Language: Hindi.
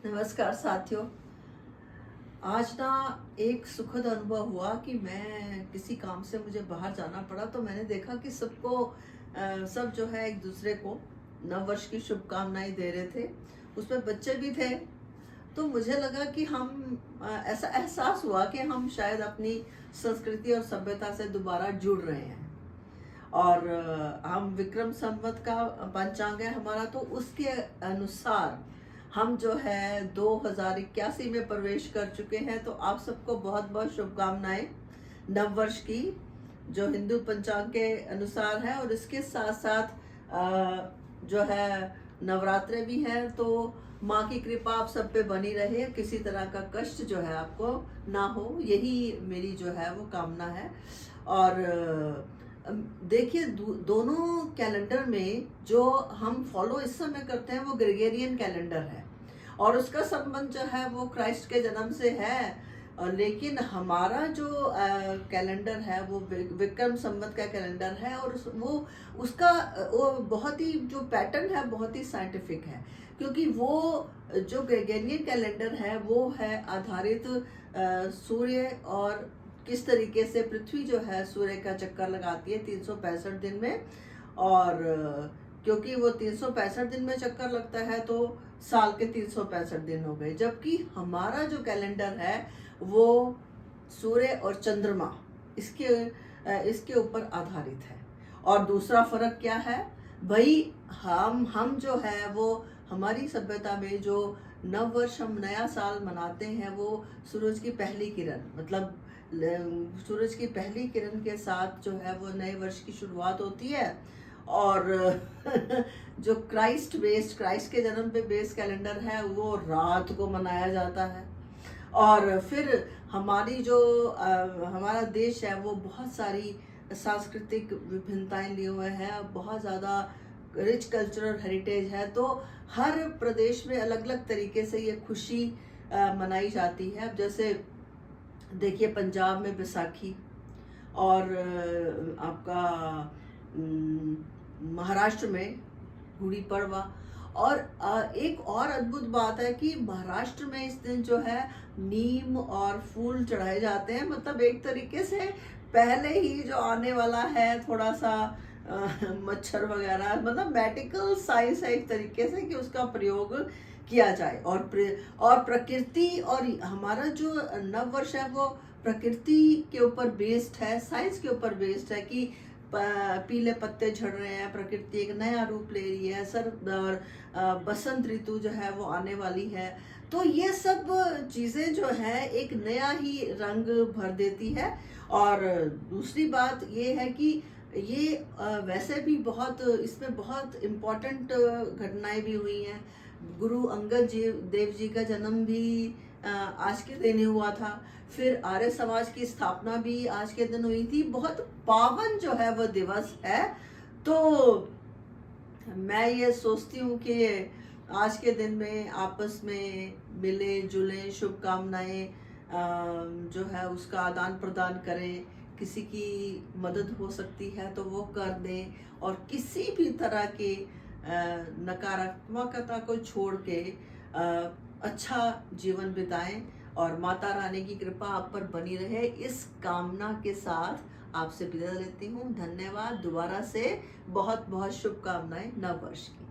नमस्कार साथियों। आज ना एक सुखद अनुभव हुआ कि मैं किसी काम से मुझे बाहर जाना पड़ा, तो मैंने देखा कि सब जो है एक दूसरे को नव वर्ष की शुभकामनाएं दे रहे थे। उसमें बच्चे भी थे। तो मुझे लगा कि ऐसा एहसास हुआ कि हम शायद अपनी संस्कृति और सभ्यता से दोबारा जुड़ रहे हैं। और हम विक्रम संवत का पंचांग है हमारा, तो उसके अनुसार हम जो है 2081 में प्रवेश कर चुके हैं। तो आप सबको बहुत बहुत शुभकामनाएं नव वर्ष की, जो हिंदू पंचांग के अनुसार है। और इसके साथ साथ जो है नवरात्रे भी हैं, तो माँ की कृपा आप सब पे बनी रहे, किसी तरह का कष्ट जो है आपको ना हो, यही मेरी जो है वो कामना है। और देखिए, दोनों कैलेंडर में जो हम फॉलो इस समय करते हैं वो ग्रेगोरियन कैलेंडर है, और उसका संबंध जो है वो क्राइस्ट के जन्म से है। लेकिन हमारा जो कैलेंडर है वो विक्रम संवत का कैलेंडर है, और वो बहुत ही जो पैटर्न है बहुत ही साइंटिफिक है, क्योंकि वो जो ग्रेगोरियन कैलेंडर है वो है आधारित सूर्य और किस तरीके से पृथ्वी जो है सूर्य का चक्कर लगाती है 365 दिन में। और क्योंकि वो 365 दिन में चक्कर लगता है, तो साल के 365 दिन हो गए। जबकि हमारा जो कैलेंडर है वो सूर्य और चंद्रमा इसके ऊपर आधारित है। और दूसरा फर्क क्या है भाई, हम जो है वो हमारी सभ्यता में जो नव वर्ष हम नया साल मनाते हैं वो सूरज की पहली किरण, मतलब सूरज की पहली किरण के साथ जो है वो नए वर्ष की शुरुआत होती है। और जो क्राइस्ट के जन्म पे बेस्ड कैलेंडर है वो रात को मनाया जाता है। और फिर हमारा देश है वो बहुत सारी सांस्कृतिक विभिन्नताएं लिए हुए हैं, बहुत ज़्यादा रिच कल्चरल हेरिटेज है। तो हर प्रदेश में अलग अलग तरीके से ये खुशी मनाई जाती है। अब जैसे देखिए, पंजाब में बैसाखी, और आपका महाराष्ट्र में गुड़ी पड़वा। और एक और अद्भुत बात है कि महाराष्ट्र में इस दिन जो है नीम और फूल चढ़ाए जाते हैं। मतलब एक तरीके से पहले ही जो आने वाला है थोड़ा सा मच्छर वगैरह, मतलब मेडिकल साइंस है एक तरीके से कि उसका प्रयोग किया जाए। और प्रकृति, और हमारा जो नव वर्ष है वो प्रकृति के ऊपर बेस्ड है, साइंस के ऊपर बेस्ड है कि पीले पत्ते झड़ रहे हैं, प्रकृति एक नया रूप ले रही है, और बसंत ऋतु जो है वो आने वाली है। तो ये सब चीज़ें जो है एक नया ही रंग भर देती है। और दूसरी बात ये है कि ये वैसे भी इसमें बहुत इम्पोर्टेंट घटनाएं भी हुई हैं। गुरु अंगद देव जी का जन्म भी आज के दिन ही हुआ था। फिर आर्य समाज की स्थापना भी आज के दिन हुई थी। बहुत पावन जो है वो दिवस है। तो मैं ये सोचती हूँ कि आज के दिन में आपस में मिले जुले, शुभकामनाएं जो है उसका आदान प्रदान करें। किसी की मदद हो सकती है तो वो कर दें, और किसी भी तरह की नकारात्मकता को छोड़ के अच्छा जीवन बिताएं। और माता रानी की कृपा आप पर बनी रहे, इस कामना के साथ आपसे विदा लेती हूँ। धन्यवाद। दोबारा से बहुत बहुत शुभकामनाएं नव वर्ष की।